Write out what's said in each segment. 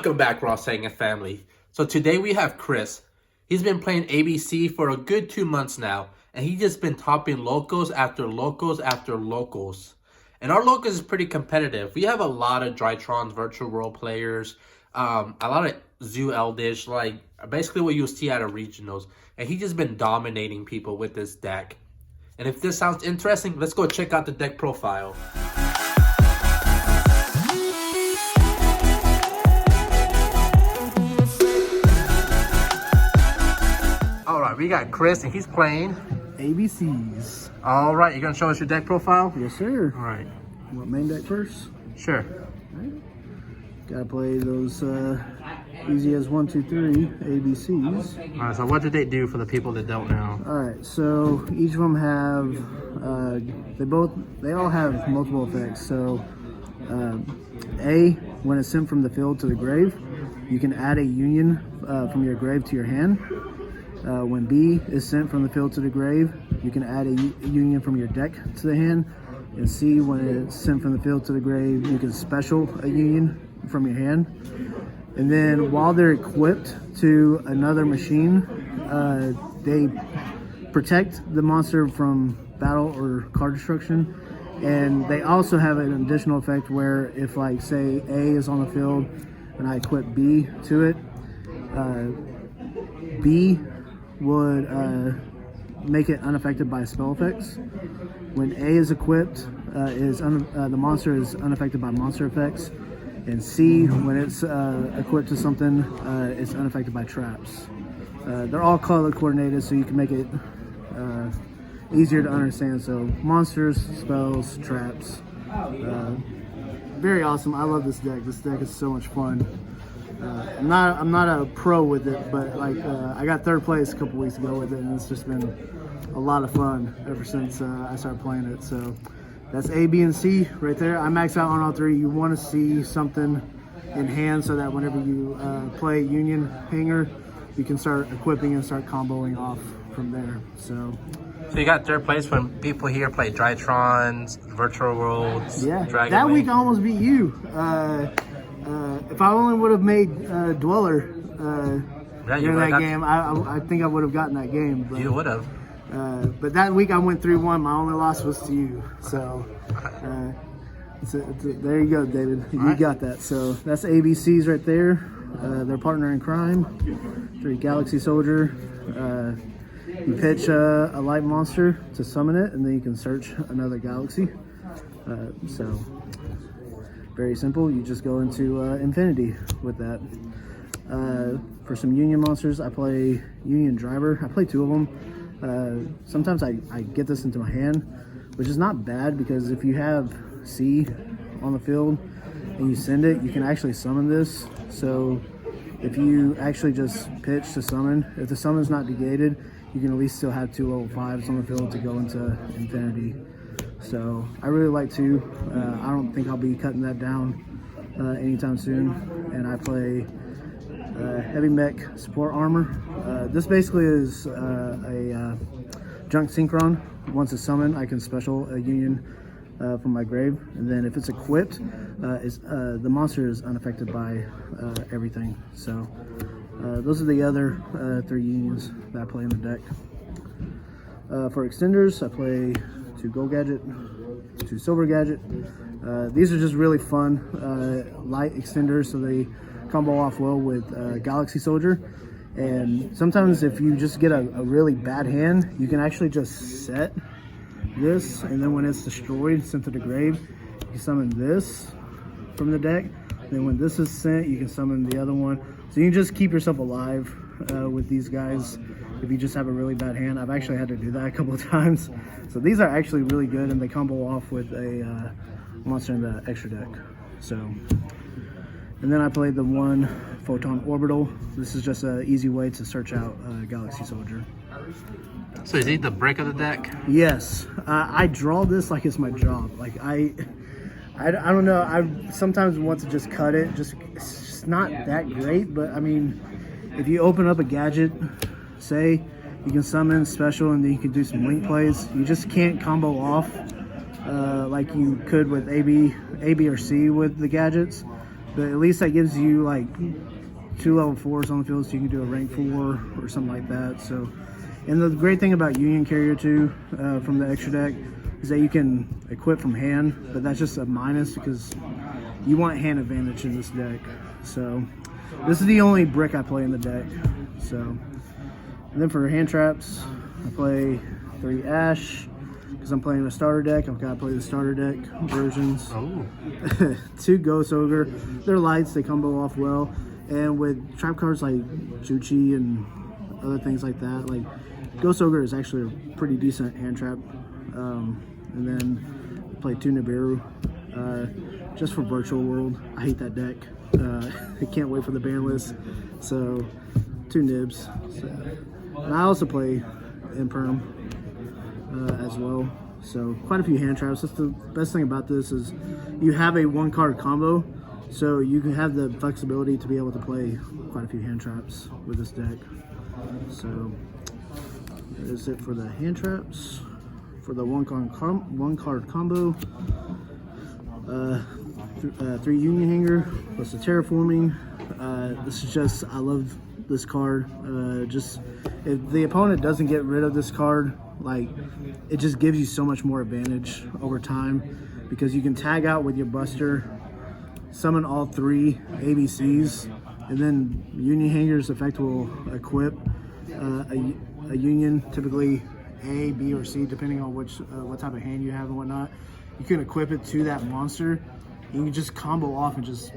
Welcome back, RawSangan family. So today we have Chris. He's been playing ABC for a good 2 months now, and he's just been topping locals after locals after locals. And our locals is pretty competitive. We have a lot of Drytrons, virtual world players, a lot of Zoo Eldish, like basically what you'll see out of regionals. And he's just been dominating people with this deck. And if this sounds interesting, let's go check out the deck profile. All right, we got Chris, and he's playing ABCs. All right, you're gonna show us your deck profile? Yes, sir. All right. You want main deck first? Sure. Right. Gotta play those easy as 1, 2, 3 ABCs. All right, so what did they do for the people that don't know? All right, so each of them have, they all have multiple effects. So A, when it's sent from the field to the grave, you can add a union from your grave to your hand. When B is sent from the field to the grave, you can add a union from your deck to the hand. And C, when it's sent from the field to the grave, you can special a union from your hand. And then while they're equipped to another machine, they protect the monster from battle or card destruction. And they also have an additional effect where if, like, say A is on the field and I equip B to it, B would make it unaffected by spell effects. When A is equipped, the monster is unaffected by monster effects. And C, when it's equipped to something, it's unaffected by traps. They're all color coordinated, so you can make it easier to understand. So monsters, spells, traps. Very awesome. I love this deck. This deck is so much fun. I'm not a pro with it, but like I got third place a couple weeks ago with it, and it's just been a lot of fun ever since I started playing it. So that's A, B, and C right there. I max out on all three. You want to see something in hand so that whenever you play Union Hanger, you can start equipping and start comboing off from there. So you got third place when people here play Drytrons, Virtual Worlds. Yeah, Dragon that Wing. week I almost beat you. If I only would have made Dweller during that game, I think I would have gotten that game. But, you would have. But that week I went 3-1. My only loss was to you. So there you go, David. You got that. So that's ABCs right there. Their partner in crime. 3 Galaxy Soldier. You pitch a light monster to summon it, and then you can search another galaxy. So very simple. You just go into Infinity with that. For some Union monsters, I play Union Driver. I play 2 of them. Sometimes I get this into my hand, which is not bad because if you have C on the field and you send it, you can actually summon this. So if you actually just pitch to summon, if the summon's not negated, you can at least still have 2 level 5s on the field to go into Infinity. So I really like to. I don't think I'll be cutting that down anytime soon. And I play heavy mech support armor. This basically is a junk synchron. Once it's summoned, I can special a union from my grave. And then if it's equipped, the monster is unaffected by everything. So those are the other 3 unions that I play in the deck. For extenders, I play 2 Gold Gadget, 2 Silver Gadget. These are just really fun light extenders, so they combo off well with Galaxy Soldier. And sometimes if you just get a really bad hand, you can actually just set this, and then when it's destroyed, sent to the grave, you can summon this from the deck. Then when this is sent, you can summon the other one. So you can just keep yourself alive with these guys if you just have a really bad hand. I've actually had to do that a couple of times. So these are actually really good, and they combo off with a monster in the extra deck. So, and then I played the 1 Photon Orbital. This is just an easy way to search out Galaxy Soldier. So is he the brick of the deck? Yes. I draw this like it's my job. Like I don't know. I sometimes want to just cut it. It's just not that great, but I mean, if you open up a gadget, say you can summon special and then you can do some link plays. You just can't combo off like you could with A, B, or C with the gadgets. but at least that gives you like 2 level 4s on the field, so you can do a rank 4 or something like that. So, and the great thing about Union Carrier too, from the extra deck, is that you can equip from hand, but that's just a minus because you want hand advantage in this deck. So this is the only brick I play in the deck. So, and then for hand traps, I play 3 Ash because I'm playing a starter deck. I've got to play the starter deck versions. Oh. 2 Ghost Ogre. They're lights, they combo off well. And with trap cards like Juchi and other things like that, like Ghost Ogre is actually a pretty decent hand trap. And then play 2 Nibiru just for Virtual World. I hate that deck. I can't wait for the ban list. So 2 Nibs. So, and I also play Imperm as well. So quite a few hand traps. That's the best thing about this is you have a 1-card combo, so you can have the flexibility to be able to play quite a few hand traps with this deck. So that is it for the hand traps. For the 1-card combo, 3 Union Hanger plus the Terraforming. This is just, I love this card. Just if the opponent doesn't get rid of this card, like it just gives you so much more advantage over time because you can tag out with your Buster, summon all 3 ABCs, and then Union Hanger's effect will equip a Union, typically A, B, or C, depending on what type of hand you have and whatnot. You can equip it to that monster. You can just combo off and just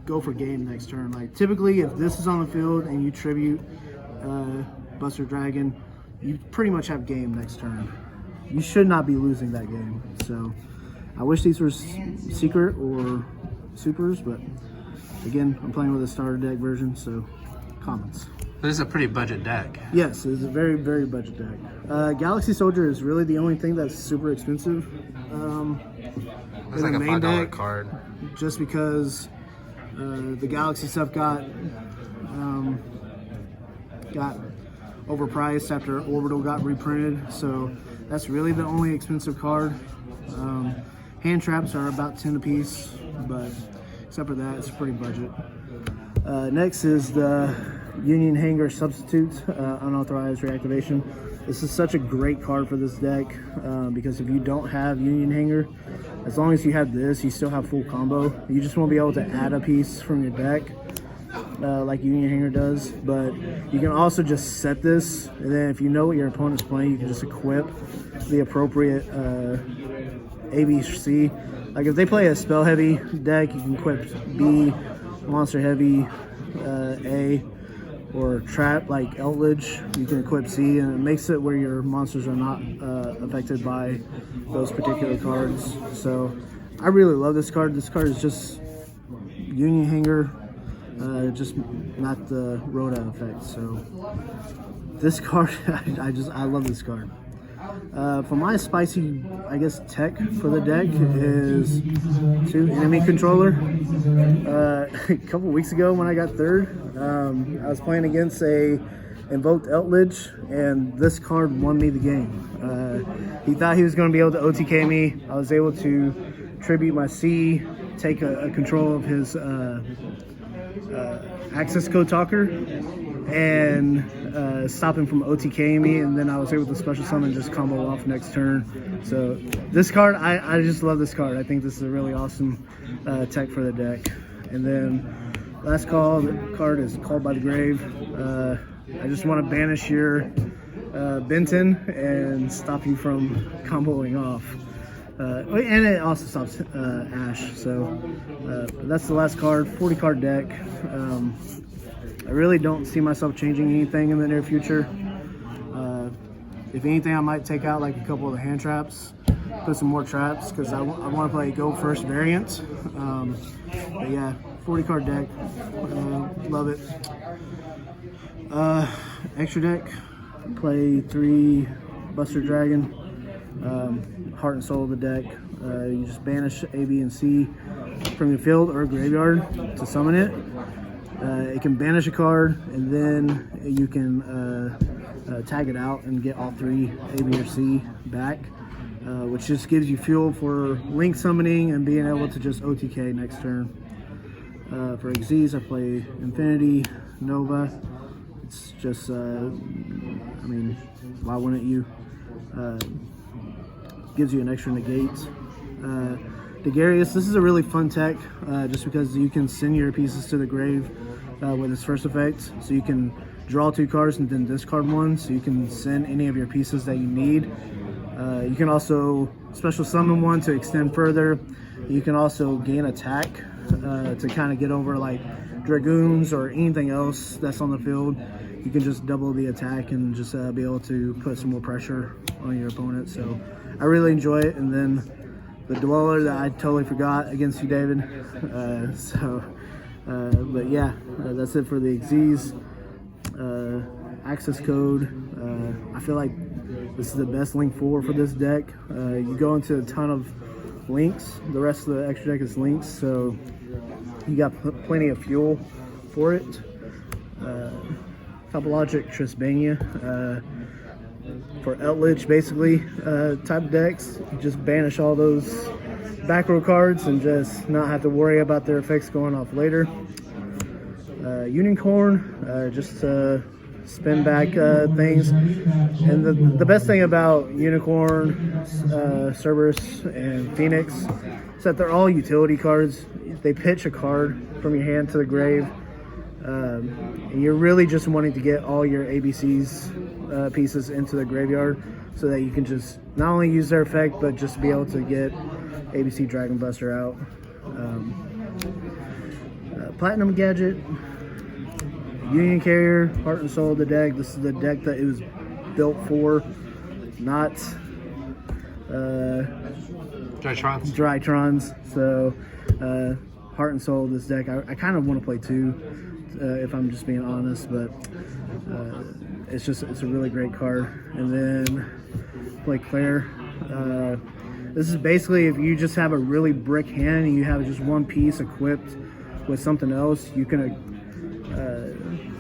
go for game next turn. Like typically, if this is on the field and you tribute Buster Dragon, you pretty much have game next turn. You should not be losing that game. So I wish these were secret or supers, but again, I'm playing with a starter deck version, so comments. This is a pretty budget deck. Yes, it's a very, very budget deck. Galaxy Soldier is really the only thing that's super expensive. It's like a $5 card. Just because the Galaxy stuff got overpriced after Orbital got reprinted, so that's really the only expensive card. Hand traps are about 10 a piece, but except for that, it's pretty budget. Next is the Union Hanger Substitute, Unauthorized Reactivation. This is such a great card for this deck because if you don't have Union Hanger, as long as you have this, you still have full combo. You just won't be able to add a piece from your deck like Union Hanger does, but you can also just set this, and then if you know what your opponent's playing, you can just equip the appropriate A, B, C. Like if they play a spell heavy deck, you can equip B, monster heavy A, or trap like Eldritch, you can equip C, and it makes it where your monsters are not affected by those particular cards. So I really love this card. This card is just Union Hanger, just not the Rhoda effect. So this card, I love this card. For my spicy, I guess, tech for the deck is 2 Enemy Controller. A couple weeks ago when I got 3rd, I was playing against a Invoked Eldritch, and this card won me the game. He thought he was going to be able to OTK me. I was able to tribute my C, take a control of his access code talker, and stop him from OTKing me, and then I was able to special summon and just combo off next turn. So this card, I just love this card. I think this is a really awesome tech for the deck. And then last call, the card is Called by the Grave. I just want to banish your Benton and stop you from comboing off. And it also stops Ash. So that's the last card, 40 card deck. I really don't see myself changing anything in the near future. If anything, I might take out like a couple of the hand traps, put some more traps, because I want to play Go First variant. But yeah, 40 card deck, love it. Extra deck, play 3 Buster Dragon, Heart and Soul of the deck. You just banish A, B, and C from your field or graveyard to summon it. It can banish a card, and then you can tag it out and get all 3 A, B, or C back, which just gives you fuel for link summoning and being able to just OTK next turn. For Xyz, I play Infinity, Nova. It's just, I mean, why wouldn't you? Gives you an extra negate. Degarius, this is a really fun tech, just because you can send your pieces to the grave with its first effect. So you can draw 2 cards and then discard 1, so you can send any of your pieces that you need. You can also special summon 1 to extend further. You can also gain attack to kind of get over like Dragoons or anything else that's on the field. You can just double the attack and just be able to put some more pressure on your opponent. So I really enjoy it. And then the Dweller that I totally forgot against you, David. But yeah, that's it for the Xyz. Access code. I feel like this is the best link for this deck. You go into a ton of links. The rest of the extra deck is links, so you got plenty of fuel for it. Topologic Trisbania. For Eldritch, basically, type decks, you just banish all those back row cards and just not have to worry about their effects going off later. Unicorn, just to spin back things. And the best thing about Unicorn, Cerberus, and Phoenix is that they're all utility cards. They pitch a card from your hand to the grave. And you're really just wanting to get all your ABC's pieces into the graveyard so that you can just not only use their effect, but just be able to get ABC Dragon Buster out. Platinum Gadget, Union Carrier, Heart and Soul of the deck. This is the deck that it was built for, not Drytrons. So Heart and Soul of this deck, I kind of want to play 2. If I'm just being honest, but it's a really great card. And then play Claire. This is basically if you just have a really brick hand and you have just 1 piece equipped with something else, you can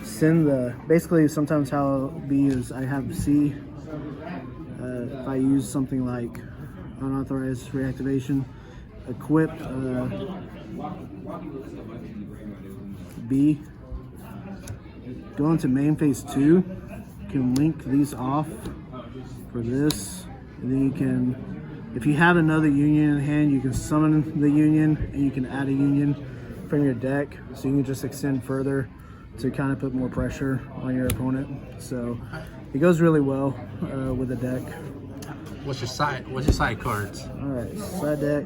send basically sometimes how it'll be is I have C. If I use something like unauthorized reactivation, equip B. Go into main phase 2, you can link these off for this, and then you can, if you have another union in hand, you can summon the union and you can add a union from your deck, so you can just extend further to kind of put more pressure on your opponent. So it goes really well with the deck. What's your side cards? All right, side deck.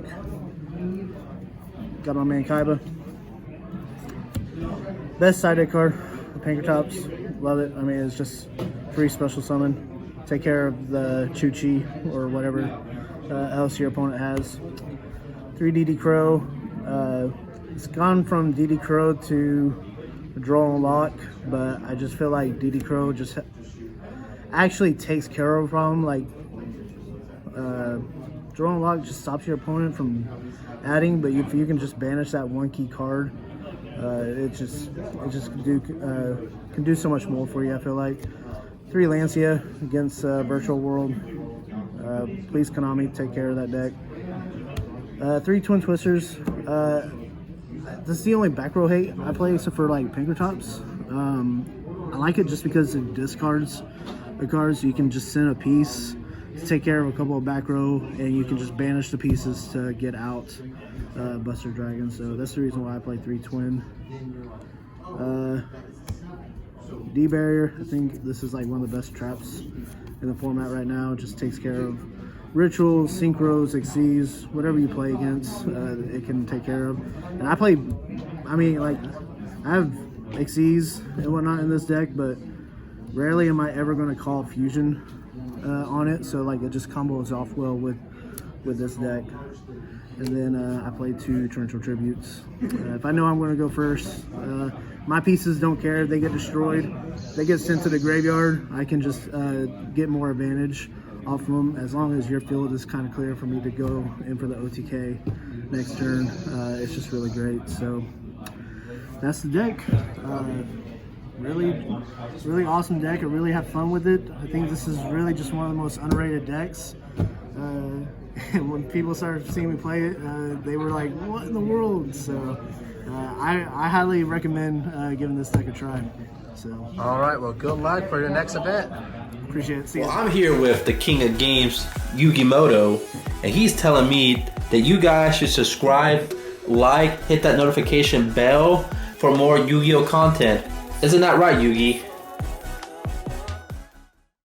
Got my man Kaiba. Best side deck card. Pankratops, love it. I mean, it's just free special summon. Take care of the Chuchi or whatever else your opponent has. 3 DD Crow. It's gone from DD Crow to Draw and Lock, but I just feel like DD Crow just actually takes care of a problem. Like Draw and Lock just stops your opponent from adding, but if you can just banish that 1 key card, it just can do so much more for you. I feel like 3 Lancia against Virtual World. Please Konami, take care of that deck. 3 Twin Twisters. This is the only back row hate I play except for like Pankratops. I like it just because it discards the cards. You can just send a piece to take care of a couple of back row, and you can just banish the pieces to get out Buster Dragon. So that's the reason why I play 3 Twin. D-Barrier, I think this is like one of the best traps in the format right now. It just takes care of rituals, synchros, Xyz, whatever you play against, it can take care of. And I have Xyz and whatnot in this deck, but rarely am I ever going to call Fusion on it, so like it just combos off well with this deck. And then I play 2 Torrential Tributes. If I know I'm going to go first, my pieces don't care if they get destroyed. They get sent to the graveyard. I can just get more advantage off of them as long as your field is kind of clear for me to go in for the OTK next turn. It's just really great. So that's the deck. Really awesome deck. I really have fun with it. I think this is really just one of the most underrated decks. And when people started seeing me play it, they were like, what in the world? So I highly recommend giving this deck a try. So. All right, well, good luck for your next event. Appreciate it. See you. Well, I'm here with the king of games, Yugimoto, and he's telling me that you guys should subscribe, like, hit that notification bell for more Yu-Gi-Oh content. Isn't that right, Yugi?